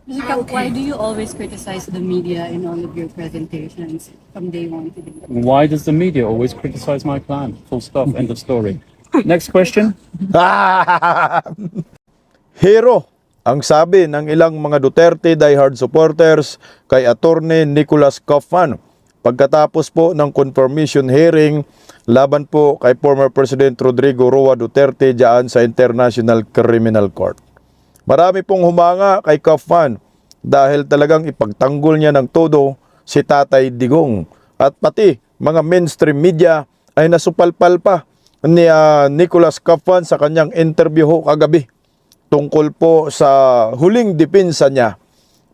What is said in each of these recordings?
Mr. Why do you always criticize the media in all of your presentations from day one to day? Why does the media always criticize my plan? Full stop. End of story. Next question. Hero ang sabi ng ilang mga Duterte diehard supporters kay Attorney Nicolas Kaufman pagkatapos po ng confirmation hearing laban po kay former President Rodrigo Roa Duterte diyan sa International Criminal Court. Marami pong humanga kay Kaufman dahil talagang ipagtanggol niya ng todo si Tatay Digong at pati mga mainstream media ay nasupalpal pa ni Nicolas Kaufman sa kanyang interview ho kagabi tungkol po sa huling depensa niya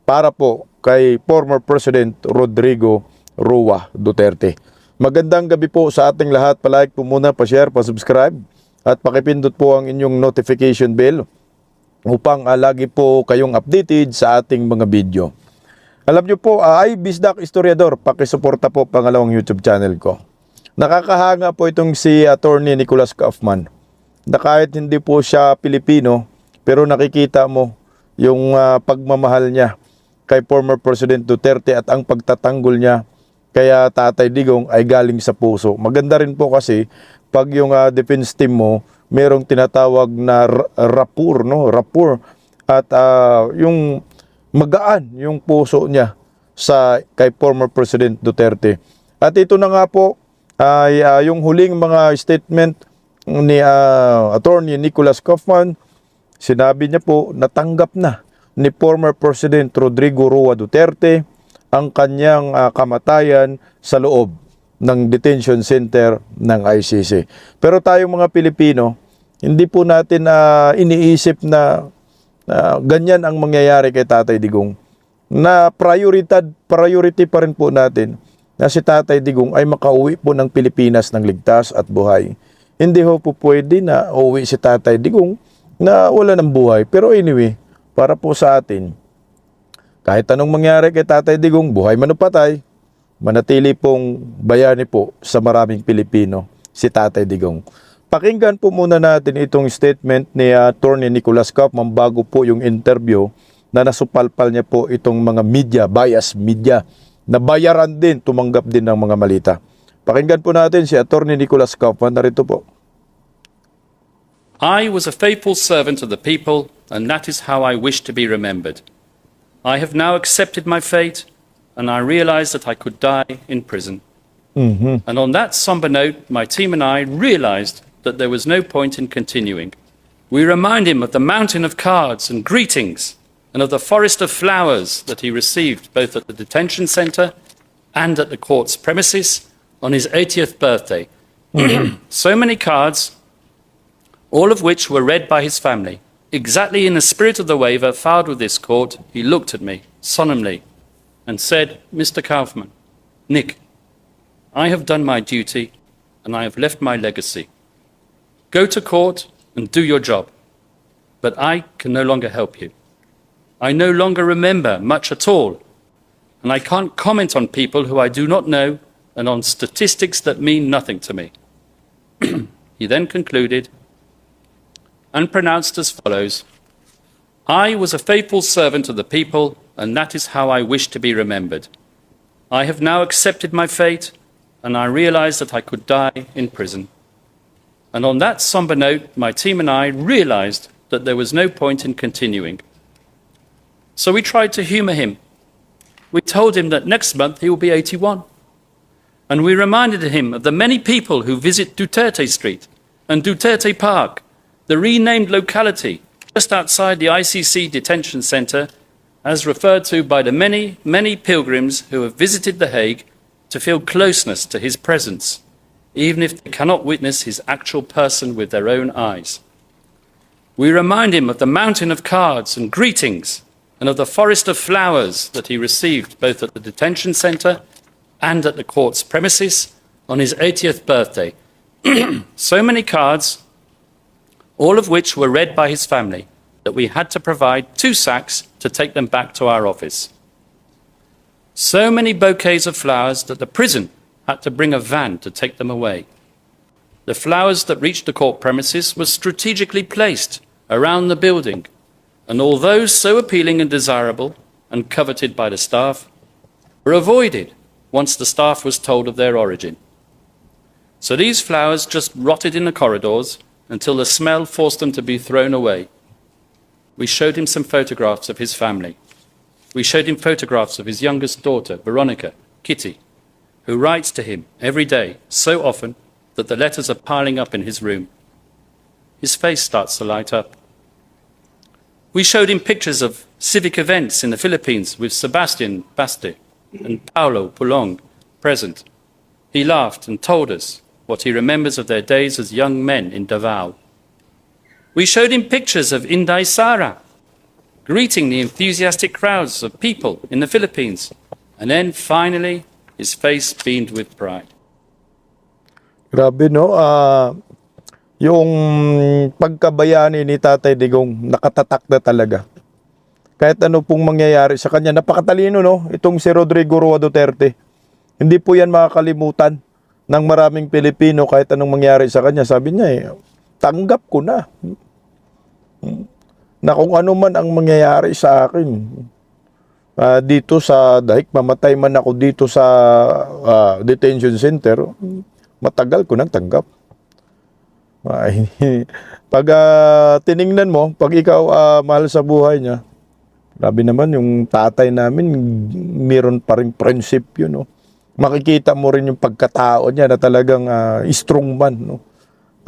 para po kay former President Rodrigo Roa Duterte. Magandang gabi po sa ating lahat. Palike po muna, pa-share, pa-subscribe at pakipindot po ang inyong notification bell upang lagi po kayong updated sa ating mga video. Alam nyo po, ay Bisdak Historiador, pakisuporta po pangalawang YouTube channel ko. Nakakahanga po itong si Attorney Nicolas Kaufman na kahit hindi po siya Pilipino, pero nakikita mo yung pagmamahal niya kay former President Duterte at ang pagtatanggol niya kaya Tatay Digong ay galing sa puso. Maganda rin po kasi pag yung defense team mo merong tinatawag na rapport, no? Rapport at yung magaan yung puso niya sa kay former President Duterte. At ito na nga po ay yung huling mga statement ni Attorney Nicolas Kaufman. Sinabi niya po natanggap na ni former President Rodrigo Roa Duterte ang kanyang kamatayan sa loob ng detention center ng ICC. Pero tayong mga Pilipino, hindi po natin iniisip na ganyan ang mangyayari kay Tatay Digong. Na priority pa rin po natin na si Tatay Digong ay makauwi po ng Pilipinas ng ligtas at buhay. Hindi ho po pwede na uwi si Tatay Digong na wala ng buhay. Pero anyway, para po sa atin, kahit anong mangyari kay Tatay Digong, buhay man o patay, manatili pong bayani po sa maraming Pilipino si Tatay Digong. Pakinggan po muna natin itong statement ni Attorney Nicolas Kaufman bago po yung interview na nasupalpal niya po itong mga media, bias media, na bayaran din, tumanggap din ng mga malita. Pakinggan po natin si Attorney Nicolas Kaufman, narito po. I was a faithful servant of the people, and that is how I wish to be remembered. I have now accepted my fate, and I realized that I could die in prison. And on that somber note, my team and I realized that there was no point in continuing. We remind him of the mountain of cards and greetings, and of the forest of flowers that he received both at the detention center and at the court's premises on his 80th birthday. So many cards, all of which were read by his family. Exactly in the spirit of the waiver filed with this court, he looked at me solemnly and said, Mr. Kaufman, Nick, I have done my duty and I have left my legacy. Go to court and do your job, but I can no longer help you. I no longer remember much at all, and I can't comment on people who I do not know and on statistics that mean nothing to me. He then concluded and pronounced as follows: I was a faithful servant of the people, and that is how I wish to be remembered. I have now accepted my fate, and I realized that I could die in prison. And on that somber note, my team and I realized that there was no point in continuing. So we tried to humor him. We told him that next month he will be 81. And we reminded him of the many people who visit Duterte Street and Duterte Park, the renamed locality just outside the ICC detention center, as referred to by the many, many pilgrims who have visited The Hague to feel closeness to his presence, even if they cannot witness his actual person with their own eyes. We remind him of the mountain of cards and greetings, and of the forest of flowers that he received both at the detention center and at the court's premises on his 80th birthday. So many cards, all of which were read by his family, that we had to provide 2 sacks to take them back to our office. So many bouquets of flowers that the prison had to bring a van to take them away. The flowers that reached the court premises were strategically placed around the building, and although so appealing and desirable and coveted by the staff, were avoided once the staff was told of their origin. So these flowers just rotted in the corridors until the smell forced them to be thrown away. We showed him some photographs of his family. We showed him photographs of his youngest daughter, Veronica, Kitty, who writes to him every day so often that the letters are piling up in his room. His face starts to light up. We showed him pictures of civic events in the Philippines with Sebastian Baste and Paulo Pulong present. He laughed and told us what he remembers of their days as young men in Davao. We showed him pictures of Inday Sara greeting the enthusiastic crowds of people in the Philippines, and then finally his face beamed with pride. Grabe, no? Yung pagkabayani ni Tatay Digong nakatatak na talaga. Kahit ano pong mangyayari sa kanya, napakatalino, no? Itong si Rodrigo Roa Duterte. Hindi po yan makakalimutan ng maraming Pilipino kahit anong mangyari sa kanya. Sabi niya, tanggap ko na. Na kung ano man ang mangyayari sa akin. Dito sa dahil mamatay man ako dito sa detention center, matagal ko nang tanggap. Pag tiningnan mo, pag ikaw mahal sa buhay niya, grabe naman yung tatay namin, meron pa rin prinsipyo, no? Makikita mo rin yung pagkatao niya na talagang strong man, no?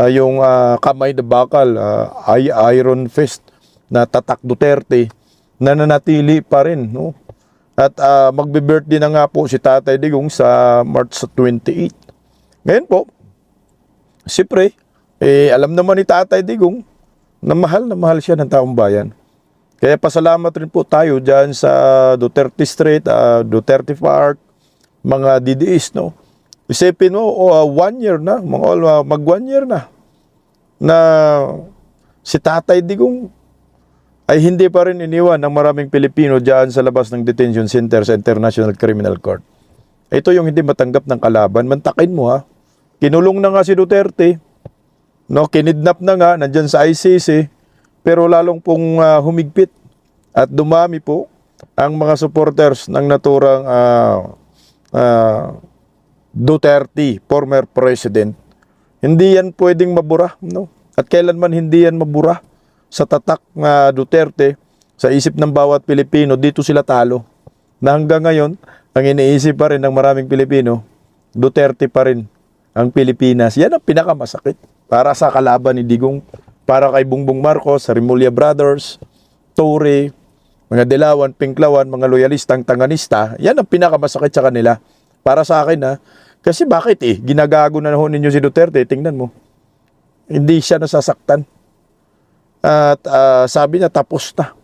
Yung kamay na bakal, iron fist na tatak Duterte, nananatili pa rin, no? At magbe-birthday na nga po si Tatay Digong sa March 28. Ngayon po, siyempre, alam naman ni Tatay Digong na mahal siya ng taong bayan. Kaya pasalamat rin po tayo dyan sa Duterte Street, Duterte Park, mga DDS, no? Isipin mo, 1 year na, mag 1 year na si Tatay Digong ay hindi pa rin iniwan ng maraming Pilipino dyan sa labas ng detention center sa International Criminal Court. Ito yung hindi matanggap ng kalaban. Mantakin mo, ha. Kinulong na nga si Duterte, no? Kinidnap na nga, nandyan sa ICC, pero lalong pong humigpit at dumami po ang mga supporters ng naturang Duterte, former president. Hindi yan pwedeng mabura, no? At kailanman hindi yan mabura sa tatak na Duterte sa isip ng bawat Pilipino. Dito sila talo. Na hanggang ngayon, ang iniisip pa rin ng maraming Pilipino, Duterte pa rin ang Pilipinas. Yan ang pinakamasakit para sa kalaban ni Digong, para kay Bongbong Marcos, sa Rimulya Brothers, Torre, mga Dilawan, Pinklawan, mga loyalistang tanganista. Yan ang pinakamasakit sa kanila. Para sa akin, ha. Kasi bakit ginagago na ho ninyo si Duterte, tingnan mo. Hindi siya nasasaktan. At sabi niya, tapos na.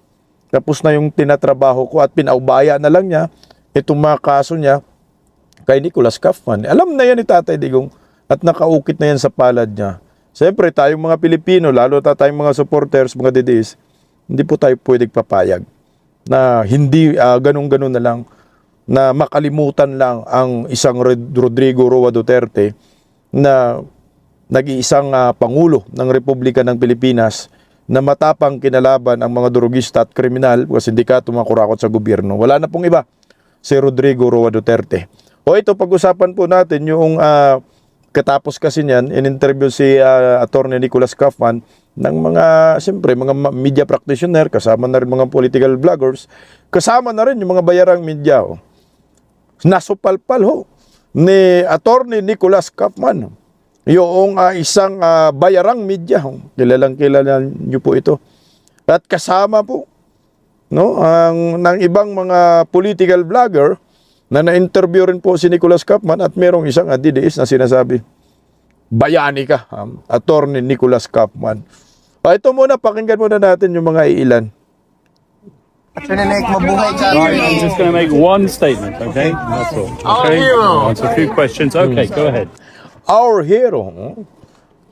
Tapos na yung tinatrabaho ko at pinaubaya na lang niya itong mga kaso niya kay Nicholas Kaufman. Alam na yan ni Tatay Digong at nakaukit na yan sa palad niya. Siyempre, tayong mga Pilipino, lalo tayong mga supporters, mga DDS, hindi po tayo pwedeng papayag na hindi ganun-ganun na lang, na makalimutan lang ang isang Rodrigo Roa Duterte na nag-iisang Pangulo ng Republika ng Pilipinas na matapang kinalaban ang mga durugista at kriminal o sindikato mga kurakot sa gobyerno. Wala na pong iba, si Rodrigo Roa Duterte. O ito, pag-usapan po natin yung katapos kasi niyan, in-interview si Attorney Nicholas Kaufman ng mga, siyempre, mga media practitioner, kasama na rin mga political vloggers, kasama na rin yung mga bayarang media. Nasupalpal ni Attorney Nicholas Kaufman yung isang bayarang media. Kilalang kilala niyo po ito. At kasama po, no, ng ibang mga political vlogger na na-interview rin po si Nicholas Kaufman at merong isang DDS na sinasabi, bayani ka, Attorney Nicholas Kaufman. Ito muna, pakinggan muna natin yung mga iilan. Right, I'm just going to make one statement, okay? That's all. Okay? Answer a few questions. Okay, go ahead. Our hero.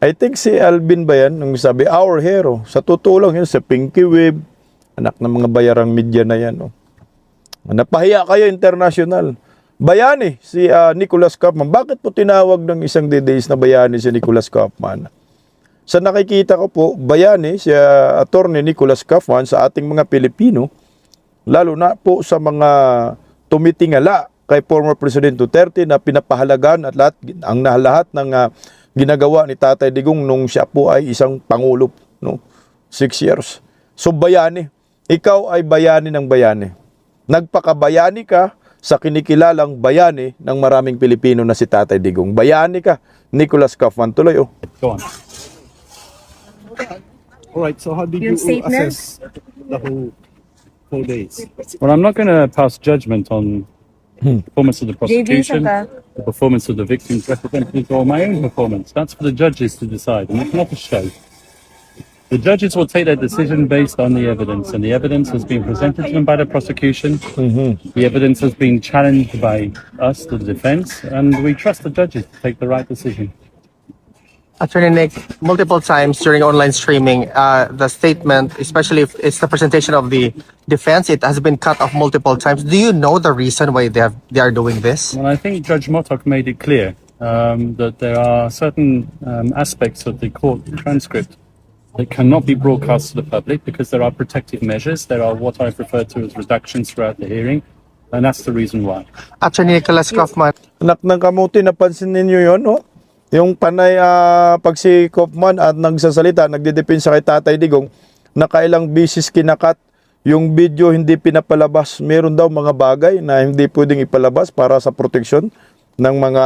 I think si Alvin ba yan, nung sabi, our hero. Sa totoo lang yun, sa Pinky Web, anak ng mga bayarang media na yan. No? Napahiya kayo international. Bayani, si Nicholas Kaufman. Bakit po tinawag ng isang DDS na bayani si Nicholas Kaufman? sa nakikita ko po, bayani si Attorney Nicholas Kaufman sa ating mga Pilipino, lalo na po sa mga tumitingala kay former President Duterte na pinapahalagan at ang lahat ng ginagawa ni Tatay Digong nung siya po ay isang pangulo, no? 6 years. So bayani, ikaw ay bayani ng bayani. Nagpakabayani ka sa kinikilalang bayani ng maraming Pilipino na si Tatay Digong. Bayani ka, Nicholas Kaufman. Tuloy, oh. Go on. All right, so how did Your you statement? assess the whole 4 days? Well, I'm not going to pass judgment on the performance of the prosecution, Saka. the performance of the victims' representatives, or my own performance. That's for the judges to decide, and it's not a show. The judges will take their decision based on the evidence, and the evidence has been presented to them by the prosecution. The evidence has been challenged by us, the defense, and we trust the judges to take the right decision. Attorney Nick, multiple times during online streaming, the statement, especially if it's the presentation of the defense, it has been cut off multiple times. Do you know the reason why they are doing this? Well, I think Judge Motok made it clear that there are certain aspects of the court transcript that cannot be broadcast to the public because there are protective measures. There are what I've referred to as reductions throughout the hearing, and that's the reason why. Attorney Nicholas Kaufman, Anak ng kamuti, napansin ninyo yun, no? Yung panay pag si Kaufman at nagsasalita, nagdedepensa kay Tatay Digong, nakailang bisis kinakat yung video, hindi pinapalabas. Meron daw mga bagay na hindi pwedeng ipalabas para sa proteksyon ng mga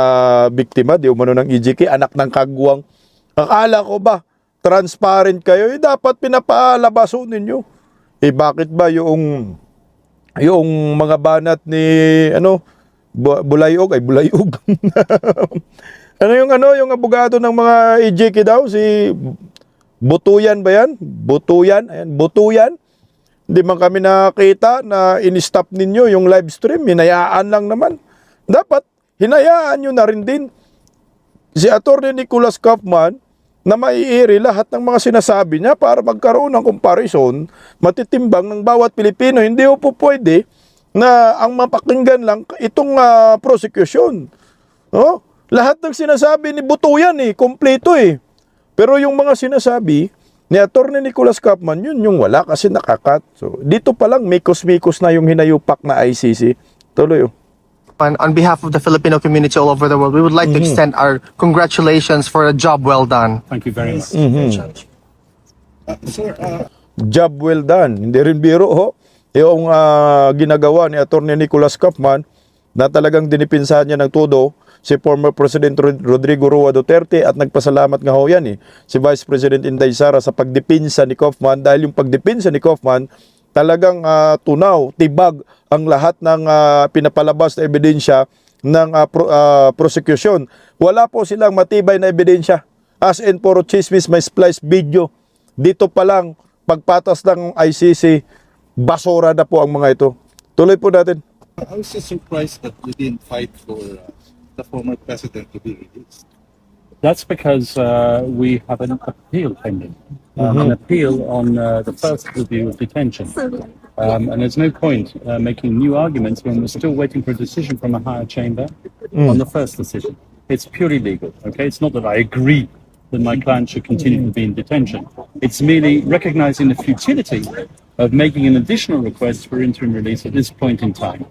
biktima, di umano ng EJK, anak ng kagwang. Akala ko ba, transparent kayo? Dapat pinapalabas ninyo. Bakit ba yung mga banat ni, Bulayog, Bulayog. Yung abogado ng mga EJK daw, si Butuyan ba yan? Butuyan, ayan, Butuyan. Hindi man kami nakita na in-stop ninyo yung live stream, hinayaan lang naman. Dapat, hinayaan nyo na rin din si Attorney Nicholas Kaufman na maiiri lahat ng mga sinasabi niya para magkaroon ng comparison, matitimbang ng bawat Pilipino. Hindi po pwede na ang mapakinggan lang itong prosecution. No? Lahat ng sinasabi ni Butuyan kompleto Pero yung mga sinasabi ni Attorney Nicholas Kaufman, yun yung wala kasi nakakat. So, dito pa lang, mikos-mikos na yung hinayupak na ICC. Tuloy. on behalf of the Filipino community all over the world, we would like to extend our congratulations for a job well done. Thank you very much. Sir, Job well done. Hindi rin biro, ho. Yung ginagawa ni Attorney Nicholas Kaufman na talagang dinipinsahan niya ng todo si former President Rodrigo Roa Duterte at nagpasalamat nga ho yan si Vice President Inday Sara sa pagdipinsa ni Kaufman dahil yung pagdipinsa ni Kaufman talagang tunaw, tibag ang lahat ng pinapalabas na ebidensya ng prosecution. Wala po silang matibay na ebidensya. As in, puro chismis, may splice video. Dito pa lang, pagpatas ng ICC, basura na po ang mga ito. Tuloy po natin. I was just surprised that you didn't fight for the former president to be released. That's because we have an appeal pending, an appeal on the first review of detention. And there's no point making new arguments when we're still waiting for a decision from a higher chamber on the first decision. It's purely legal, okay? It's not that I agree that my client should continue to be in detention. It's merely recognizing the futility of making an additional request for interim release at this point in time.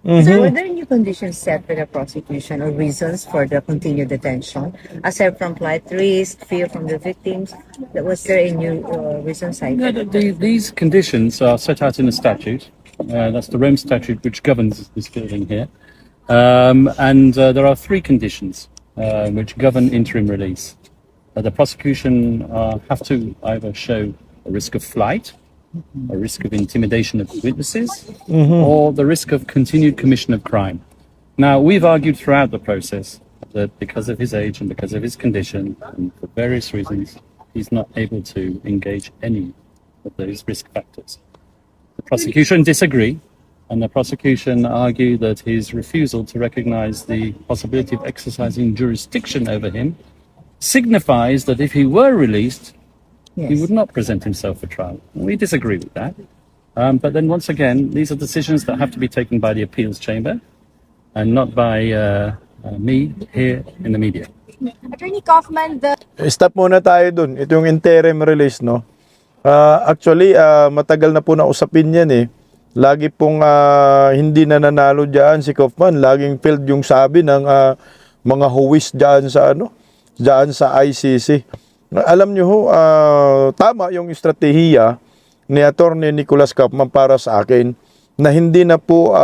So were there new conditions set by the prosecution or reasons for the continued detention? Aside from flight risk, fear from the victims, was there a new reason cited? These conditions are set out in the statute. That's the Rome Statute, which governs this building here. And there are three conditions which govern interim release. The prosecution have to either show a risk of flight, a risk of intimidation of witnesses, or the risk of continued commission of crime. Now, we've argued throughout the process that because of his age and because of his condition, and for various reasons, he's not able to engage any of those risk factors. The prosecution disagree, and the prosecution argue that his refusal to recognize the possibility of exercising jurisdiction over him signifies that if he were released, he would not present himself for trial. We disagree with that. But then once again, these are decisions that have to be taken by the appeals chamber and not by me here in the media. Attorney Kaufman, the Stop muna tayo dun. Ito yung interim release, no? Actually, matagal na po na usapin yan eh. Lagi pong hindi na nanalo dyan si Kaufman. Laging failed yung sabi ng mga huwis dyan sa dyan sa ICC. Alam nyo ho, tama yung estratehiya ni Attorney Nicolas Kaufman para sa akin na hindi na po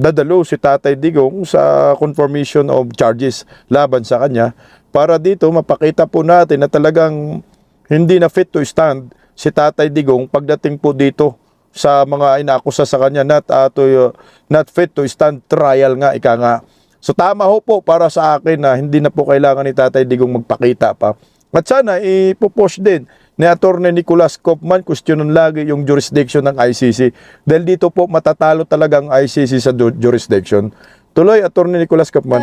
dadalo si Tatay Digong sa confirmation of charges laban sa kanya para dito mapakita po natin na talagang hindi na fit to stand si Tatay Digong pagdating po dito sa mga inakusa sa kanya not fit to stand trial nga ika nga. So tama ho po para sa akin na hindi na po kailangan ni Tatay Digong magpakita pa. At sana ipopost din ni Attorney Nicolas Kaufman, questionan lagi yung jurisdiction ng ICC. Dahil dito po matatalo talagang ICC sa jurisdiction. Tuloy, Attorney Nicolas Kaufman.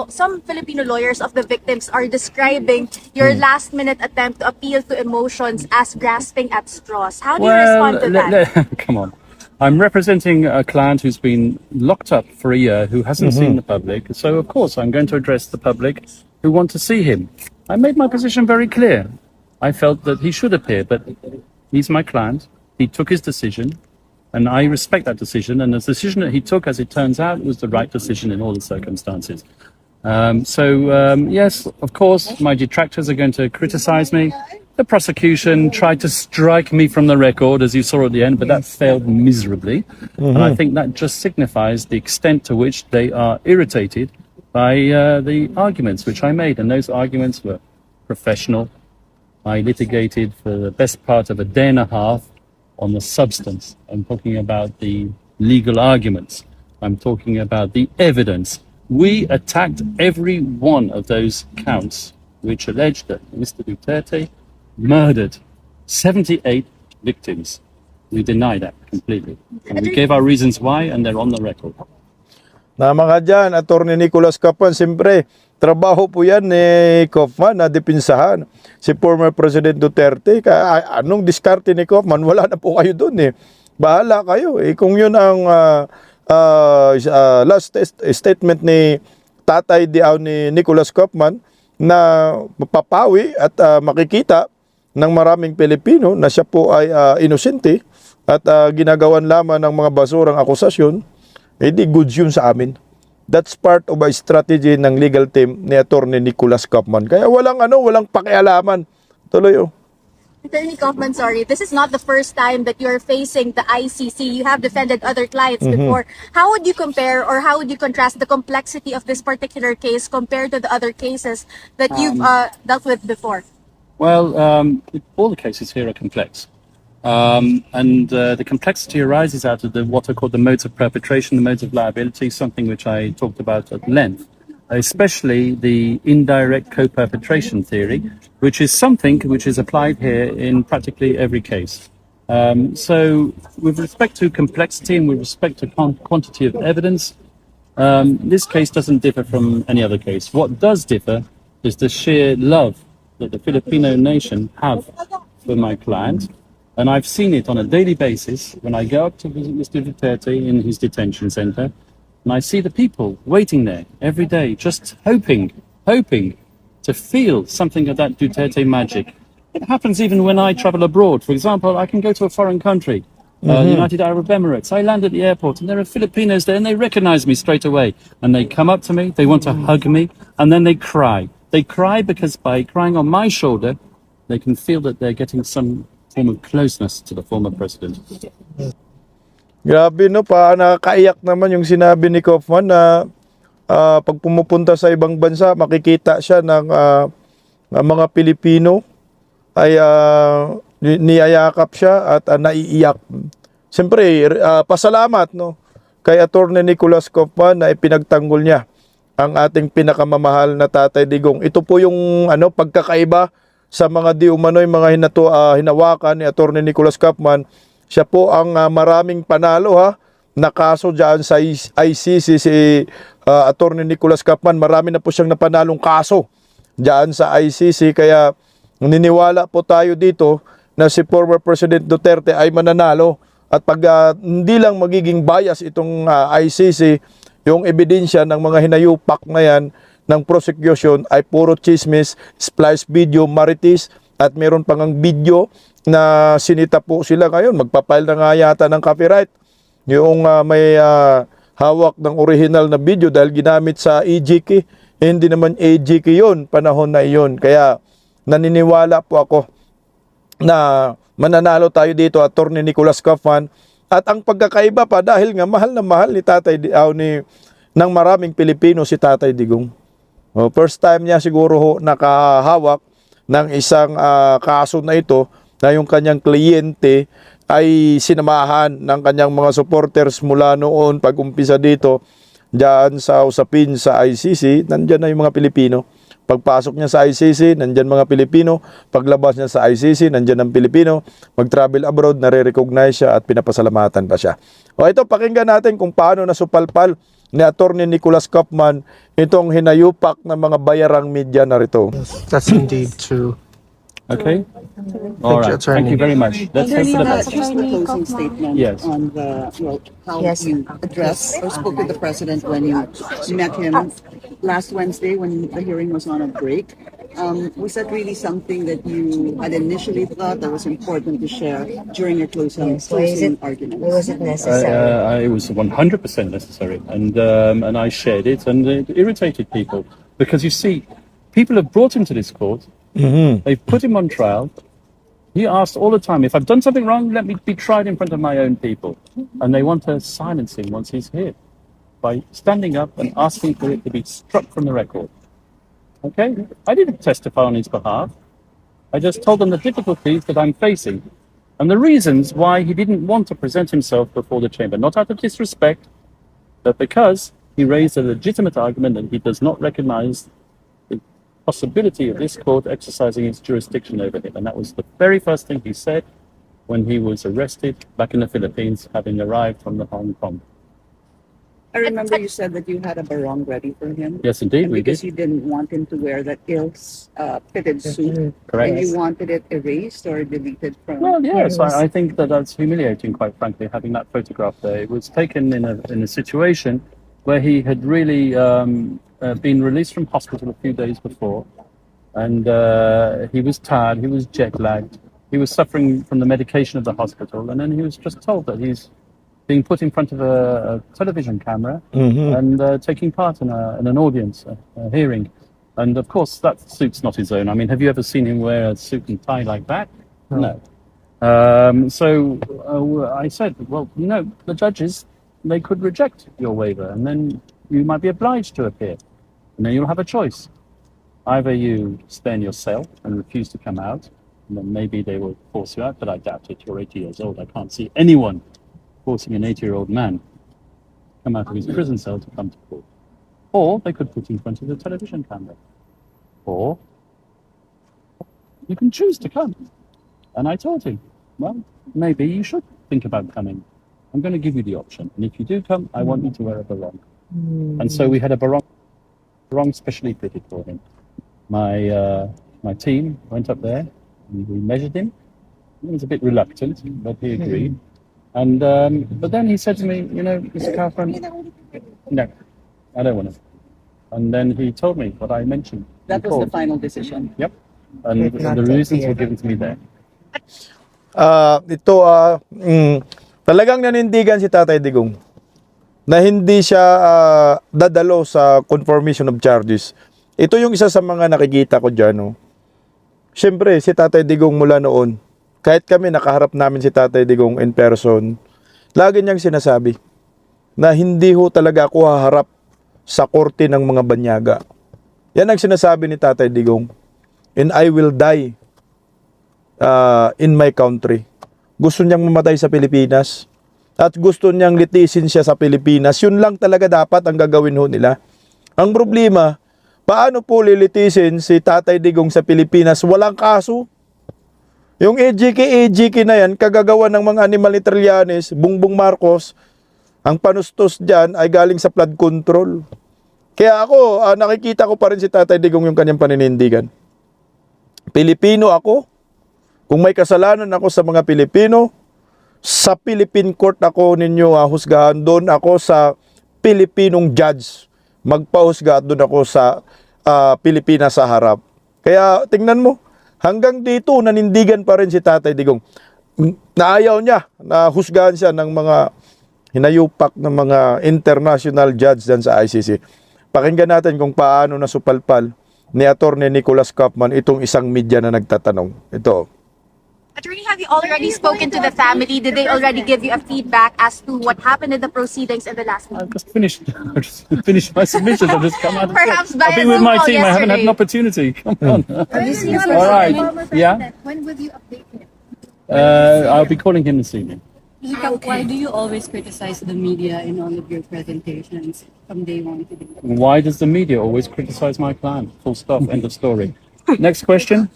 some Filipino lawyers of the victims are describing your last-minute attempt to appeal to emotions as grasping at straws. How do you respond to that? Come on. I'm representing a client who's been locked up for a year, who hasn't seen the public. So, of course, I'm going to address the public who want to see him. I made my position very clear. I felt that he should appear, but he's my client. He took his decision, and I respect that decision. And the decision that he took, as it turns out, was the right decision in all the circumstances. Yes, of course, my detractors are going to criticize me. The prosecution tried to strike me from the record, as you saw at the end, but that failed miserably. And I think that just signifies the extent to which they are irritated by the arguments which I made. And those arguments were professional. I litigated for the best part of a day and a half on the substance. I'm talking about the legal arguments. I'm talking about the evidence. We attacked every one of those counts which alleged that Mr. Duterte murdered 78 victims. We deny that completely. And we gave our reasons why, and they're on the record. Na mga dyan, Attorney Nicolas Kaufman, siyempre, trabaho po yan ni Kaufman na dipinsahan si former President Duterte. Anong diskarte ni Kaufman? Wala na po kayo dun eh. Bahala kayo eh. Kung yun ang last statement ni Tatay ni Nicolas Kaufman na mapapawi at makikita ng maraming Pilipino na siya po ay inosente at ginagawan lamang ng mga basurang akusasyon, di goods yun sa amin. That's part of a strategy ng legal team ni Attorney Nicolas Kaufman. Kaya walang pakialaman. Tuloy oh. Attorney Kaufman, sorry, this is not the first time that you're facing the ICC. You have defended other clients before. How would you compare or how would you contrast the complexity of this particular case compared to the other cases that you've dealt with before? Well, all the cases here are complex. The complexity arises out of what are called the modes of perpetration, the modes of liability, something which I talked about at length, especially the indirect co-perpetration theory, which is something which is applied here in practically every case. So with respect to complexity and with respect to quantity of evidence, this case doesn't differ from any other case. What does differ is the sheer love that the Filipino nation have for my client. And I've seen it on a daily basis when I go up to visit Mr. Duterte in his detention center, and I see the people waiting there every day, just hoping to feel something of that Duterte magic. It happens even when I travel abroad. For example, I can go to a foreign country, the United Arab Emirates. I land at the airport and there are Filipinos there and they recognize me straight away. And they come up to me, they want to hug me, and then they cry. They cry because by crying on my shoulder, they can feel that they're getting some form of closeness to the former president. Grabe no, nakakaiyak naman yung sinabi ni Kaufman na pag pumupunta sa ibang bansa, makikita siya ng mga Pilipino ay niyayakap siya at naiiyak. Siyempre, pasalamat no kay Attorney Nicolas Kaufman na ipinagtanggol niya ang ating pinakamamahal na Tatay Digong. Ito po yung pagkakaiba sa mga di umano'y mga hinawakan ni Attorney Nicolas Kaufman. Siya po ang maraming panalo na kaso dyan sa ICC. Si Attorney Nicolas Kaufman, marami na po siyang napanalong kaso dyan sa ICC. Kaya niniwala po tayo dito na si former President Duterte ay mananalo. At pag hindi lang magiging bias itong ICC, yung ebidensya ng mga hinayupak na yan ng prosecution ay puro chismis, splice video, marites, at meron pang ang video na sinita po sila ngayon. Magpapile na nga yata ng copyright. Yung may hawak ng original na video dahil ginamit sa EGK. Hindi naman EGK yun, panahon na iyon. Kaya naniniwala po ako na mananalo tayo dito, Attorney Nicolas Kaufman. At ang pagkakaiba pa, dahil nga mahal na mahal ni ng maraming Pilipino si Tatay Digong. First time niya siguro nakahawak ng isang kaso na ito na yung kanyang kliyente ay sinamahan ng kanyang mga supporters mula noon pag-umpisa dito diyan sa usapin sa ICC. Nandyan na yung mga Pilipino. Pagpasok niya sa ICC, nandyan mga Pilipino. Paglabas niya sa ICC, nandyan ang Pilipino. Mag-travel abroad, nare-recognize siya at pinapasalamatan pa siya. O ito, pakinggan natin kung paano nasupalpal ni Attorney Nicolas Kaufman itong hinayupak ng mga bayarang media na rito. That's indeed true. Okay? All right. Thank you very much. Let's hope for the best. Just the closing statement Yes. on the, well, how Yes. you addressed or spoke with the president when you met him last Wednesday when the hearing was on a break. Was that really something that you had initially thought that was important to share during your closing, Yes. Why is closing it? argument? Why was it necessary? It was 100% necessary, and I shared it, and it irritated people because you see, people have brought him to this court. They've put him on trial. He asked all the time, if I've done something wrong, let me be tried in front of my own people. And they want to silence him once he's here by standing up and asking for it to be struck from the record. Okay? I didn't testify on his behalf. I just told them the difficulties that I'm facing and the reasons why he didn't want to present himself before the chamber. Not out of disrespect, but because he raised a legitimate argument that he does not recognize the possibility of this court exercising its jurisdiction over him. And that was the very first thing he said when he was arrested back in the Philippines, having arrived from the Hong Kong. I remember you said that you had a barong ready for him. Yes, indeed, And we because did. you didn't want him to wear that ill-fitted suit. Correct. And you wanted it erased or deleted from... Well, yes, I think that that's humiliating, quite frankly, having that photograph there. It was taken in a situation where he had really been released from hospital a few days before, and he was tired, he was jet-lagged, he was suffering from the medication of the hospital, and then he was just told that he's being put in front of a television camera and taking part in an audience, a hearing. And of course, that suit's not his own. I mean, have you ever seen him wear a suit and tie like that? No. So I said, well, you know, the judges, they could reject your waiver, and then you might be obliged to appear. And then you'll have a choice. Either you stay in your cell and refuse to come out, and then maybe they will force you out, but I doubt it. You're 80 years old. I can't see anyone forcing an 80-year-old man to come out of his prison cell to come to court. Or they could put you in front of the television camera. Or you can choose to come. And I told him, well, maybe you should think about coming. I'm going to give you the option. And if you do come, I want you to wear a barong. And so we had a barong specially fitted for him. My team went up there and we measured him. He was a bit reluctant, but he agreed. And but then he said to me, you know, Mr. Kaufman, no, I don't want to. And then he told me what I mentioned. That in was the court. final decision. Yep. And Not the to reasons appear. were given to me there. Talagang nanindigan si Tatay Digong na hindi siya dadalo sa confirmation of charges. Ito yung isa sa mga nakikita ko dyan. No? Siyempre, si Tatay Digong mula noon, kahit kami nakaharap namin si Tatay Digong in person, lagi niyang sinasabi na hindi ho talaga ako haharap sa korte ng mga banyaga. Yan ang sinasabi ni Tatay Digong. And I will die in my country. Gusto niyang mamatay sa Pilipinas at gusto niyang litisin siya sa Pilipinas. Yun lang talaga dapat ang gagawin ho nila. Ang problema, paano po lilitisin si Tatay Digong sa Pilipinas? Walang kaso. Yung EGK na yan, kagagawa ng mga animal ni Trillanes, Bongbong Marcos, ang panustos dyan ay galing sa flood control. Kaya ako, nakikita ko pa rin si Tatay Digong yung kanyang paninindigan. Pilipino ako. Kung may kasalanan ako sa mga Pilipino, sa Philippine Court ako ninyo husgahan. Doon ako sa Pilipinong judge magpahusga at doon ako sa Pilipinas sa harap. Kaya tingnan mo, hanggang dito nanindigan pa rin si Tatay Digong. Naayaw niya na husgahan siya ng mga hinayupak ng mga international judge dyan sa ICC. Pakinggan natin kung paano nasupalpal ni Attorney Nicholas Kaufman itong isang media na nagtatanong. Ito. Attorney, have you already spoken to the family? Did they already give you a feedback as to what happened in the proceedings in the last I've meeting? just finished, finished my submissions. I've just come out. Perhaps by I've a been with Zoom my call team. I haven't had an yesterday. opportunity. Come on. All right. Yeah. When will you update him? I'll be calling him this evening. Why do you always criticize the media in all of your presentations from day one to day? Why does the media always criticize my plan? Full stop. End of story. Next question.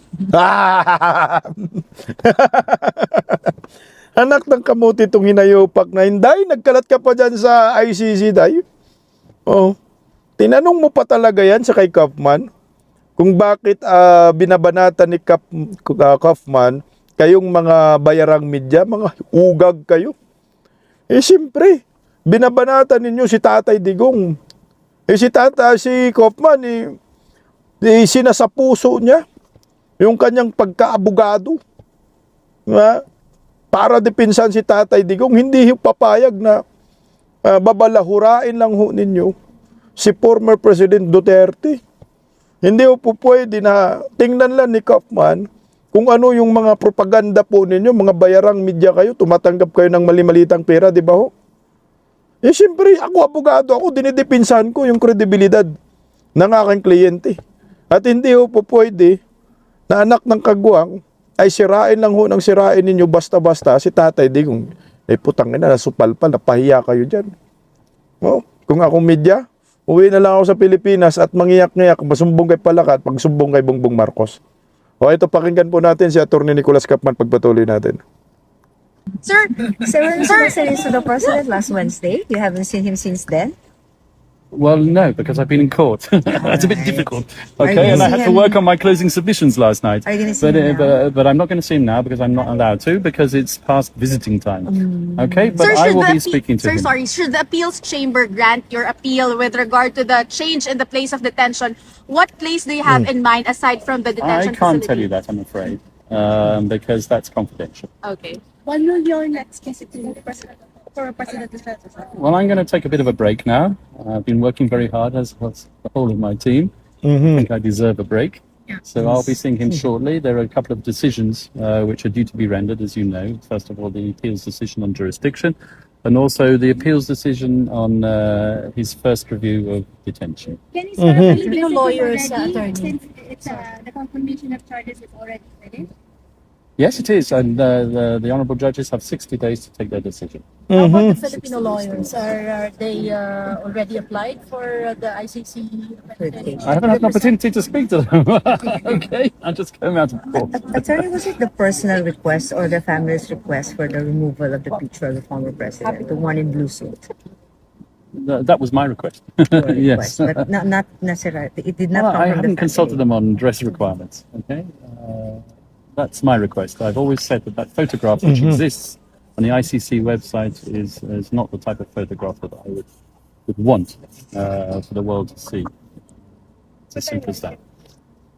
Anak ng kamuti itong hinayupak na hindi, nagkalat ka pa dyan sa ICC, day. Oh. Tinanong mo pa talaga yan sa kay Kaufman kung bakit binabanatan ni Kaufman kayong mga bayarang media, mga ugag kayo. Eh siyempre, binabanatan ninyo si Tatay Digong. Si Kaufman, sinasapuso niya yung kanyang pagkaabogado. Para depinsan si Tatay Digong, hindi papayag na babalahurain lang ho ninyo si former President Duterte. Hindi po pwede na tingnan lang ni Kaufman kung ano yung mga propaganda po ninyo, mga bayarang media kayo, tumatanggap kayo ng mali-malitang pera, di ba ho? Eh siyempre, ako abogado, ako dinidepinsahan ko yung kredibilidad ng aking kliyente. At hindi ho po pwede na anak ng kagwang ay sirain lang ho ng sirain ninyo basta-basta si Tatay Digong. Eh putang ina, nasupalpal, napahiya kayo dyan. Oh, kung akong media, uwi na lang ako sa Pilipinas at mangiyak-ngiyak, masumbong kay Palakat, pagsumbong kay Bongbong Marcos. O ito, pakinggan po natin si Attorney Nicholas Kaufman, pagpatuloy natin. Sir, So when you said to the president last Wednesday, you haven't seen him since then? Well, no, because I've been in court. It's a bit difficult. Are you Okay, and I gonna had see to him- work on my closing submissions last night. Are you gonna see but, him now? but I'm not going to see him now because I'm not allowed to because it's past visiting time. Okay, but Sir, I should will the be speaking to sir, him. sorry, should the appeals chamber grant your appeal with regard to the change in the place of detention? What place do you have in mind aside from the I detention can't facility? tell you that, I'm afraid, because that's confidential. Okay. When will your next visit to the president, for President Duterte, sir? Well, I'm going to take a bit of a break now. I've been working very hard, as has the whole of my team. I think I deserve a break. So I'll be seeing him shortly. There are a couple of decisions which are due to be rendered, as you know. First of all, the appeals decision on jurisdiction, and also the appeals decision on his first review of detention. Can you start a Filipino lawyers, attorney. since it's, the confirmation of charges is already finished? Yes, it is, and the honourable judges have 60 days to take their decision. How about the Filipino lawyers? Are they already applied for the ICC? I haven't had an opportunity to speak to them. Okay, I just came out of court. Attorney, was it the personal request or the family's request for the removal of the picture of the former president, the one in blue suit? That was my request. Yes. Request, but not necessarily. It did not Well, come I from haven't the consulted family. them on dress requirements. Okay, that's my request. I've always said that photograph which exists on the ICC website is not the type of photograph that I would want for the world to see. It's as simple as that.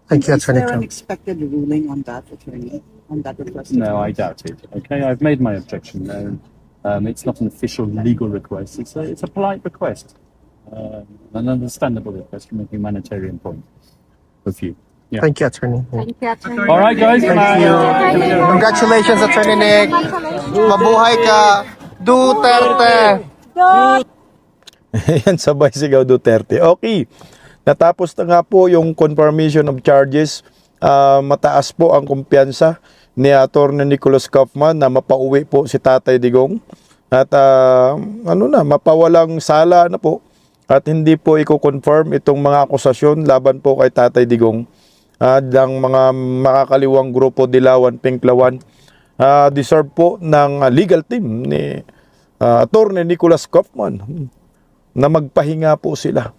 Thank you, Is Attorney there an Trump. expected ruling on that, attorney? On that request? No, I doubt it. Okay, I've made my objection known. It's not an official legal request. It's a polite request, an understandable request from a humanitarian point of view. Yeah. Thank you, Attorney. Thank you, Attorney. All right, guys. Thank you. Congratulations, Attorney Nick. Mabuhay ka, Duterte. Ayan, sabay sigaw Duterte. Okay, natapos na nga po yung confirmation of charges. Mataas po ang kumpiyansa ni Attorney Nicholas Kaufman na mapauwi po si Tatay Digong. At mapawalang sala na po. At hindi po i-confirm itong mga akusasyon laban po kay Tatay Digong. Ng mga makakaliwang grupo Dilawan, Pinklawan. Deserve po ng legal team ni Attorney Nicholas Kaufman na magpahinga po sila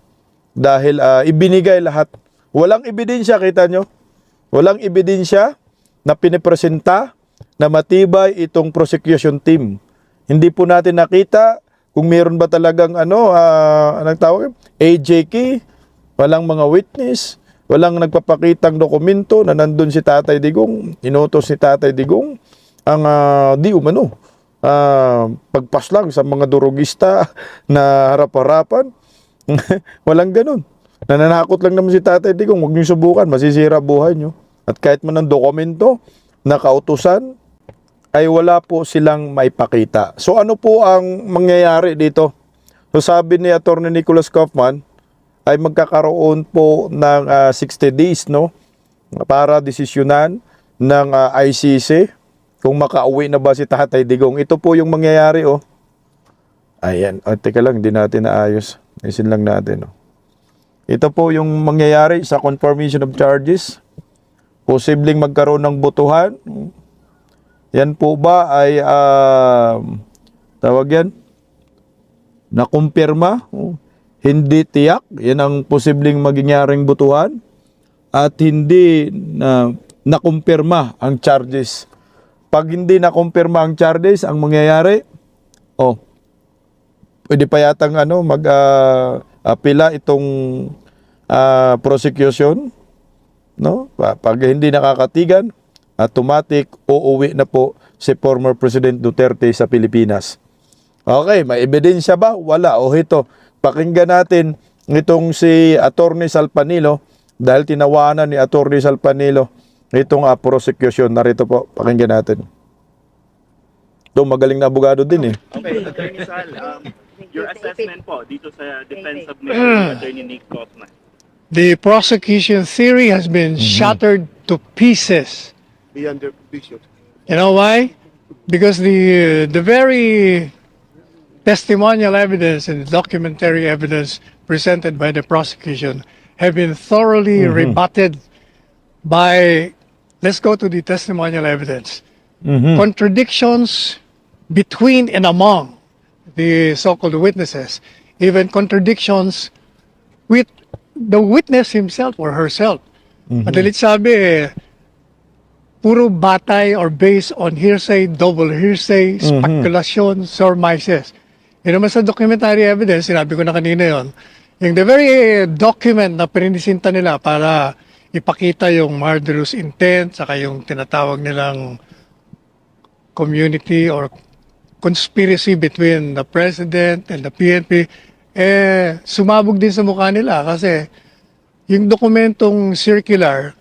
dahil ibinigay lahat. Walang ebidensya, kita nyo? Walang ebidensya na pinipresenta na matibay itong prosecution team. Hindi po natin nakita kung meron ba talagang anong tawag? AJK, walang mga witness, walang nagpapakitang dokumento na nandun si Tatay Digong, inutos si Tatay Digong ang di umano pagpaslang sa mga durugista na harap-harapan. Walang ganun. Nananakot lang naman si Tatay Digong, huwag niyo subukan, masisira buhay niyo. At kahit man ang dokumento na kautusan, ay wala po silang maipakita. So ano po ang mangyayari dito? So sabi ni Attorney Nicholas Kaufman, ay magkakaroon po ng 60 days, no, para desisyonan ng ICC kung makauwi na ba si Tatay Digong. Ito po yung mangyayari, oh. Ayan. Teka lang, hindi natin naayos. Isin lang natin, oh. Ito po yung mangyayari sa confirmation of charges. Posibleng magkaroon ng botohan. Yan po ba ay tawag yan? Nakumpirma? Hindi tiyak, yan ang posibleng magingyaring butuhan, at hindi nakumpirma ang charges. Pag hindi nakumpirma ang charges, ang mangyayari, pwede pa yatang apila itong prosecution, no? Pag hindi nakakatigan, automatic uuwi na po si former President Duterte sa Pilipinas. Okay, may ebidensya ba? Wala. O ito, pakinggan natin itong si Attorney Salpanilo dahil tinawanan ni Attorney Salpanilo itong prosecution. Narito po, pakinggan natin. Ito, magaling na abogado din eh. Okay, Attorney Sal, your assessment po dito sa defense of Attorney Nick Kaufman. The prosecution theory has been shattered to pieces. Beyond their vision. You know why? Because the very testimonial evidence and documentary evidence presented by the prosecution have been thoroughly rebutted by, let's go to the testimonial evidence, contradictions between and among the so-called witnesses, even contradictions with the witness himself or herself. Madalit sabi, puro batay or based on hearsay, double hearsay, speculation, surmises. Yun naman sa documentary evidence, sinabi ko na kanina yon, yung the very document na pininisinta nila para ipakita yung murderous intent, saka yung tinatawag nilang community or conspiracy between the President and the PNP, sumabog din sa mukha nila kasi yung dokumentong circular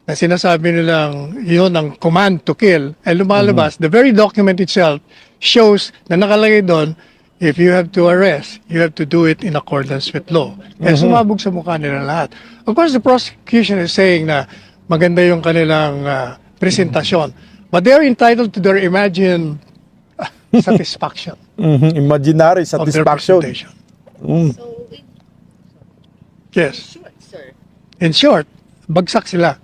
na sinasabi nilang yun ang command to kill, ay lumalabas, the very document itself shows na nakalagay doon, if you have to arrest, you have to do it in accordance with law. Kaya sumabog sa mukha nila lahat. Of course, the prosecution is saying na maganda yung kanilang presentasyon. But they are entitled to their imagined satisfaction. Imaginary Of their satisfaction. presentation. Yes. In short, bagsak sila.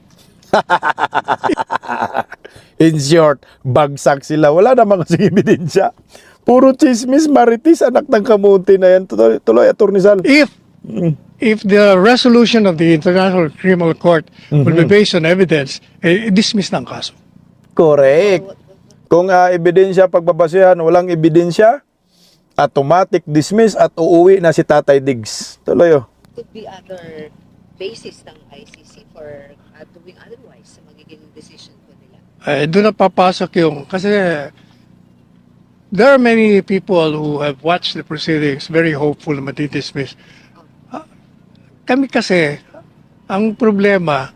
In short, bagsak sila. Wala namang kasing ebidensya. Puro chismis, maritis, anak ng kamunti na yan. Tuloy, Attorney Sal. If the resolution of the International Criminal Court will be based on evidence, dismiss ng kaso. Correct. Kung ebidensya pagbabasehan, walang ebidensya, automatic dismiss at uuwi na si Tatay Diggs. Tuloy, Could be other basis ng ICC for doing otherwise sa magiging decision po nila. Doon na papasok yung, kasi there are many people who have watched the proceedings, very hopeful na matidismiss. Kami kasi, ang problema,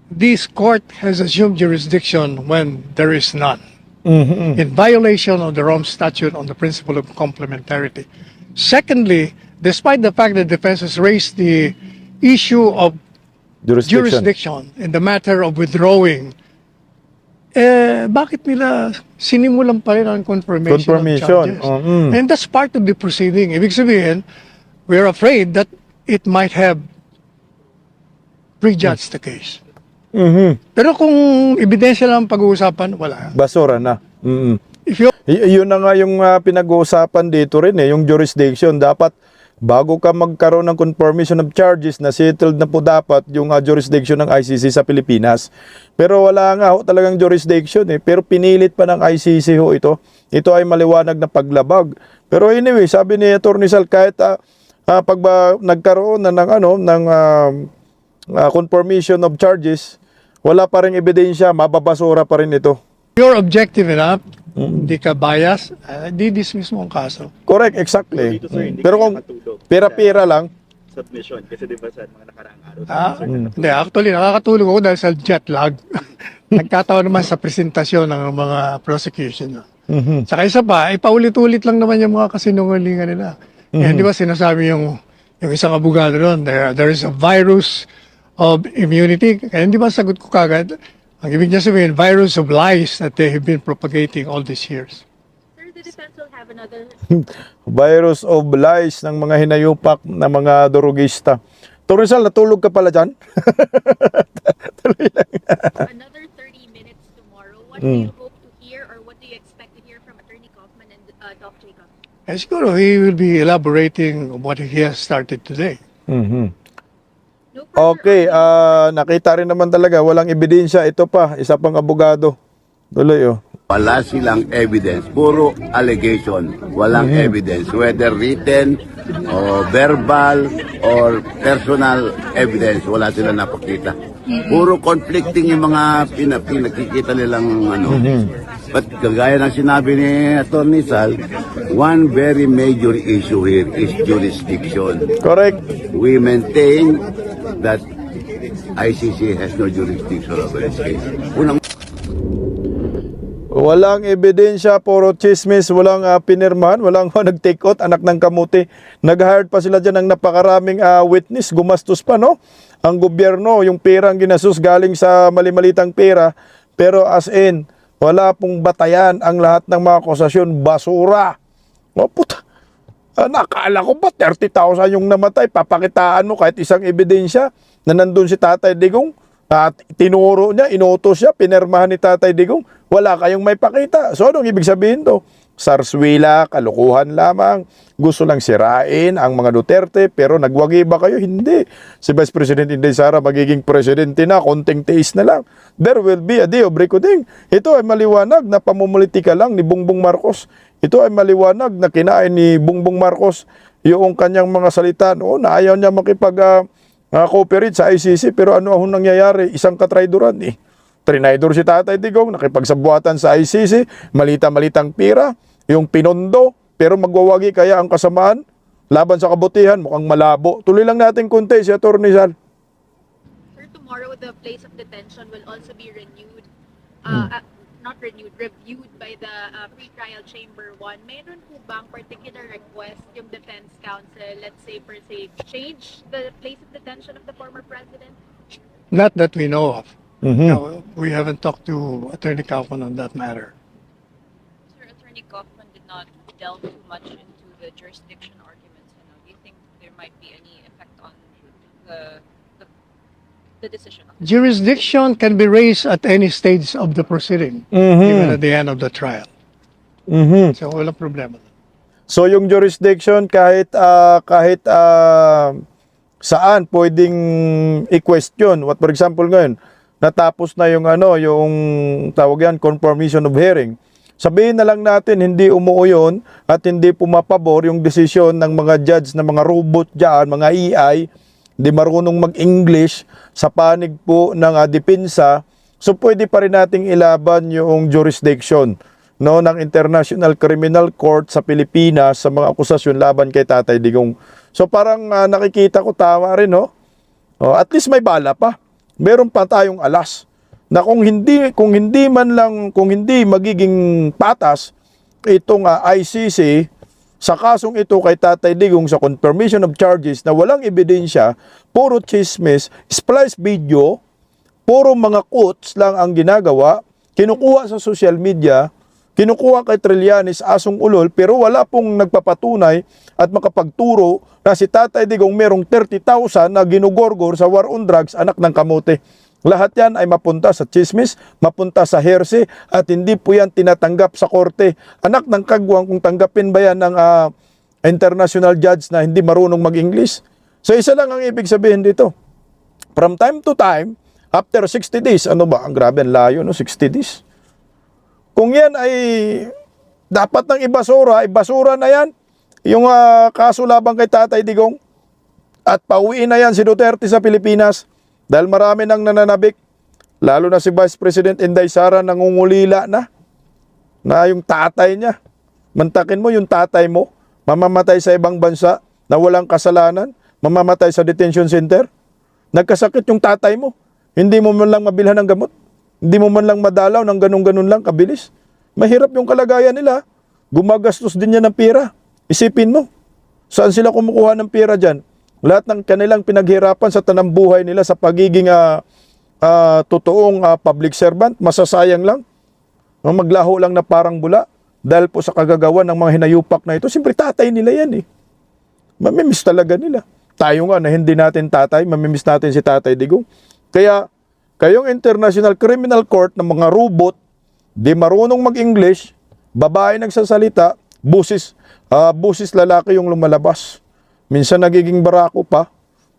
this court has assumed jurisdiction when there is none. In violation of the Rome Statute on the principle of complementarity. Secondly, despite the fact that defense has raised the issue of jurisdiction in the matter of withdrawing, bakit nila sinimulan pa rin ang confirmation of charges? And that's part of the proceeding. Ibig sabihin, we're afraid that it might have prejudged the case. Pero kung ebidensya lang pag-uusapan, wala. Basura na. If you Yun na nga yung pinag-uusapan dito rin yung jurisdiction. Dapat bago ka magkaroon ng confirmation of charges, na settled na po dapat yung jurisdiction ng ICC sa Pilipinas. Pero wala nga ho talagang jurisdiction pero pinilit pa ng ICC ho ito. Ito ay maliwanag na paglabag. Pero anyway, sabi ni Attorney Sal, kahit pag nagkaroon na ng confirmation of charges, wala pa rin ebidensya, mababasura pa rin ito. You're objective enough, hindi ka bias, di-dismiss mo ang kaso. Correct, exactly. Dito, sir, hindi Pero kayo kung nakatulog pera-pera lang, submission kasi di ba sa mga nakaraang araw Hindi, actually, nakakatulog ako dahil sa jet lag. Nagkataon naman sa presentasyon ng mga prosecution. Saka isa pa, paulit-ulit lang naman yung mga kasinungalingan nila. Di ba sinasabi yung isang abogado doon, there is a virus of immunity. Kaya di ba sagot ko kagad, ang ibig niya sabihin, virus of lies that they have been propagating all these years. Sir, the defense will have another virus of lies ng mga hinayupak na mga durugista. Torizal, natulog ka pala dyan? another 30 minutes tomorrow. What do you hope to hear or what do you expect to hear from Attorney Kaufman and Doc Jacob? Siguro he will be elaborating on what he has started today. No further Okay, nakita rin naman talaga, walang ebidensya. Ito pa, isa pang abogado. Tuloy, Wala silang evidence, puro allegation. Walang evidence, whether written or verbal or personal evidence, wala silang napakita. Puro conflicting yung mga pinakikita nilang But kagaya ng sinabi ni Atty. Sal, one very major issue here is jurisdiction. correct. We maintain that ICC has no jurisdiction over this case. Walang ebidensya, puro chismis, walang pinirmahan, walang nag-take out, anak ng kamuti. Nag-hired pa sila dyan ng napakaraming witness, gumastos pa, no? Ang gobyerno, yung perang ginasus galing sa mali-malitang pera, pero as in, wala pong batayan ang lahat ng mga akusasyon, basura. O puta, nakala ko ba 30,000 yung namatay, papakitaan mo kahit isang ebidensya na nandun si Tatay Digong, at tinuro niya, inutos siya, pinirmahan ni Tatay Digong, wala kayong may pakita. So anong ibig sabihin to? Sarswila, kalukuhan lamang, gusto lang sirain ang mga Duterte, pero nagwagi ba kayo? Hindi. Si Vice President Inday Sara magiging presidente na, konting tiis na lang. There will be a day of reckoning. Ito ay maliwanag na pamumulitika lang ni Bongbong Marcos. Ito ay maliwanag na kinain ni Bongbong Marcos yung kanyang mga salita noon na ayaw niya makipag-cooperate sa ICC, pero ano ang nangyayari? Isang katraidoran Trinaidor si Tatay Digong, nakipagsabuatan sa ICC, malita-malitang pira, yung pinondo, pero magwawagi kaya ang kasamaan laban sa kabutihan, mukhang malabo. Tuloy lang natin konti si Atty. Sal. Sir, tomorrow the place of detention will also be renewed. Reviewed by the pre-trial chamber 1. Mayroon po bang particular request yung defense counsel, let's say per se, change the place of detention of the former president? Not that we know of. No, we haven't talked to Attorney Kaufman on that matter. Sir, Attorney Kaufman did not delve too much into the jurisdiction arguments. Do you think there might be any effect on the decision? Jurisdiction can be raised at any stage of the proceeding, even at the end of the trial. So walang problema. So yung jurisdiction kahit saan pwedeng i-question. What for example ngayon, natapos na yung tawag yan, confirmation of hearing. Sabihin na lang natin hindi umuo yun at hindi pumapabor yung desisyon ng mga judge na mga robot dyan, mga AI, hindi marunong mag-English sa panig po ng depensa. So pwede pa rin nating ilaban yung jurisdiction ng International Criminal Court sa Pilipinas sa mga akusasyon laban kay Tatay Digong. So parang nakikita ko tama rin, no? At least may bala pa. Meron pa tayong alas na kung hindi magiging patas itong ICC sa kasong ito kay Tatay Digong sa confirmation of charges na walang ebidensya, puro chismis, splice video, puro mga quotes lang ang ginagawa, kinukuha sa social media, kinukuha kay Trillanes asong ulol, pero wala pong nagpapatunay at makapagturo na si Tatay Digong merong 30,000 na ginugorgor sa war on drugs, anak ng kamote. Lahat yan ay mapunta sa chismis, mapunta sa hearsay, at hindi po yan tinatanggap sa korte. Anak ng kagwang, kung tanggapin ba yan ng international judge na hindi marunong mag-English. So isa lang ang ibig sabihin dito. From time to time, after 60 days, ano ba? Ang grabe, ang layo, no? 60 days. Kung yan ay dapat ng ibasura na yan, yung kaso labang kay Tatay Digong, at pauwiin na yan si Duterte sa Pilipinas dahil marami nang nananabik, lalo na si Vice President Inday Sara nangungulila na yung tatay niya. Mantakin mo yung tatay mo, mamamatay sa ibang bansa na walang kasalanan, mamamatay sa detention center. Nagkasakit yung tatay mo, hindi mo man lang mabilhan ng gamot, hindi mo man lang madalaw ng ganun-ganun lang kabilis. Mahirap yung kalagayan nila, gumagastos din yan ng pera. Isipin mo, saan sila kumukuha ng pera dyan? Lahat ng kanilang pinaghirapan sa tanang buhay nila sa pagiging totoong public servant, masasayang lang. Maglaho lang na parang bula dahil po sa kagagawan ng mga hinayupak na ito. Siyempre tatay nila yan eh. Mamimiss talaga nila. Tayo nga na hindi natin tatay, mamimiss natin si Tatay Digong. Kaya kayong International Criminal Court ng mga robot, di marunong mag-English, babae nagsasalita, busis lalaki yung lumalabas. Minsan nagiging barako pa,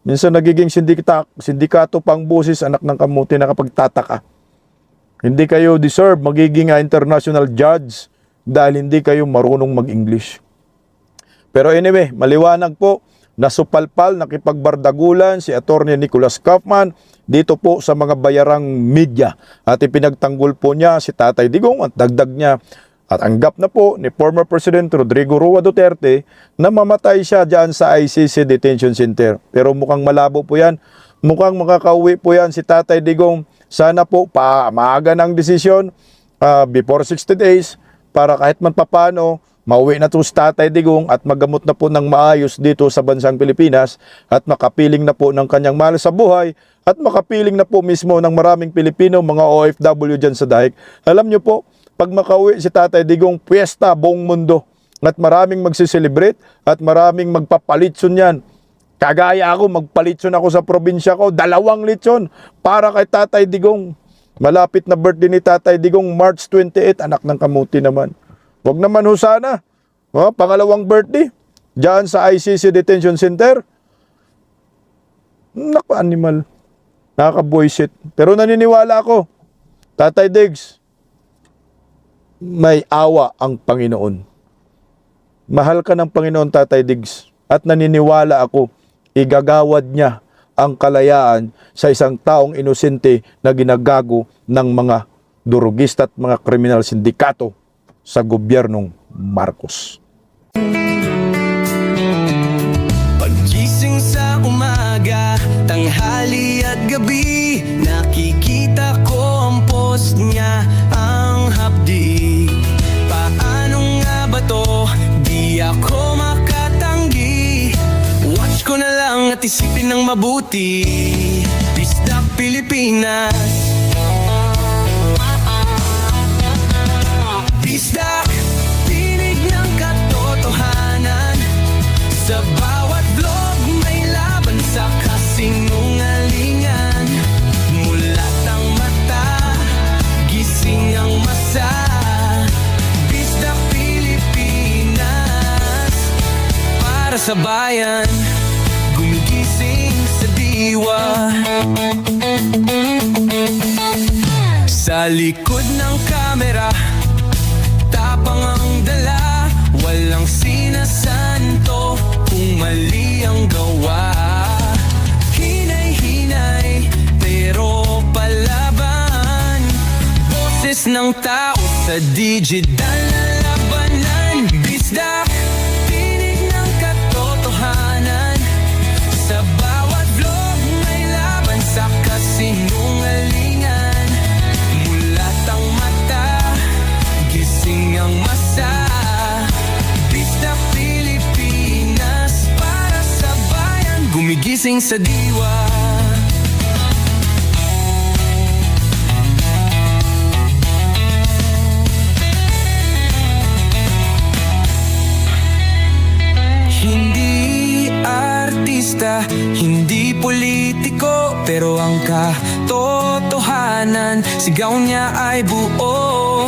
minsan nagiging sindikato pang busis, anak ng kamuti na kapagtataka. Hindi kayo deserve magiging international judge dahil hindi kayo marunong mag-English. Pero anyway, maliwanag po, nasupalpal, nakipagbardagulan si Atty. Nicholas Kaufman dito po sa mga bayarang media at ipinagtanggol po niya si Tatay Digong at dagdag niya at anggap na po ni former President Rodrigo Roa Duterte na mamatay siya dyan sa ICC Detention Center. Pero mukhang malabo po yan. Mukhang makakauwi po yan si Tatay Digong. Sana po maaga ng desisyon before 60 days para kahit man papano mauwi na to si Tatay Digong at magamot na po ng maayos dito sa bansang Pilipinas at makapiling na po ng kanyang mahal sa buhay at makapiling na po mismo ng maraming Pilipino, mga OFW dyan sa daig. Alam nyo po, pag makauwi si Tatay Digong, piyesta buong mundo at maraming magsiselebrate at maraming magpapalitson yan. Kagaya ako, magpalitson ako sa probinsya ko, 2 litson para kay Tatay Digong. Malapit na birthday ni Tatay Digong, March 28, anak ng kamuti naman. Huwag naman ho sana, pangalawang birthday, dyan sa ICC Detention Center. Naku, animal. Nakaka-buisit. Pero naniniwala ako, Tatay Diggs, may awa ang Panginoon. Mahal ka ng Panginoon, Tatay Diggs. At naniniwala ako, igagawad niya ang kalayaan sa isang taong inosente na ginagago ng mga durugista at mga kriminal sindikato sa gobyernong Marcos. Pagising sa umaga, tanghali at gabi, nakikita ko ang post niya, ang hapdi. Paano nga ba to? Di ako makatanggi. Watch ko na lang at isipin ng mabuti. Bisdak Pilipinas. Bisdak, tinig ng katotohanan. Sa bawat vlog may laban sa kasinungalingan. Mulat ang mata, gising ang masa. Bisdak Pilipinas, para sa bayan, gumigising sa diwa. Sa likod ng kamera, tapang ang dala, walang sinasanto kung mali ang gawa. Hinay-hinay, pero palaban. Boses ng tao sa digital na labanan. Bisdak, tinig ng katotohanan. Sa bawat vlog may laban sa kasinungalingan. Mulat ang mata, gising ang masa. Bisdak Pilipinas, para sa bayan, gumigising sa diwa. Hindi artista, hindi politiko, pero ang katotohanan, sigaw niya ay buo.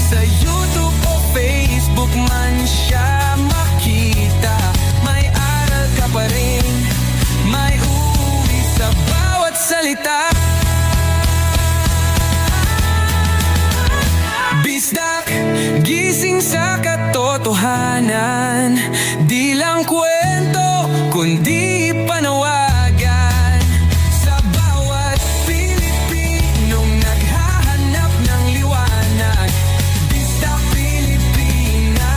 Sa YouTube o Facebook man siya makita, walang kwento, kundi panawagan sa bawat Pilipinong naghahanap ng liwanag. Pista Pilipinas,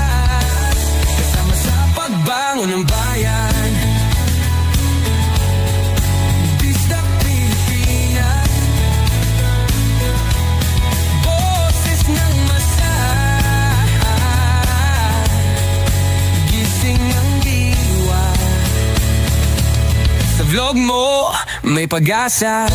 kasama sa pagbangon ng bayan. Pista Pilipinas, boses ng masa, gising ang diwa. Sa vlog mo, may pag-asa.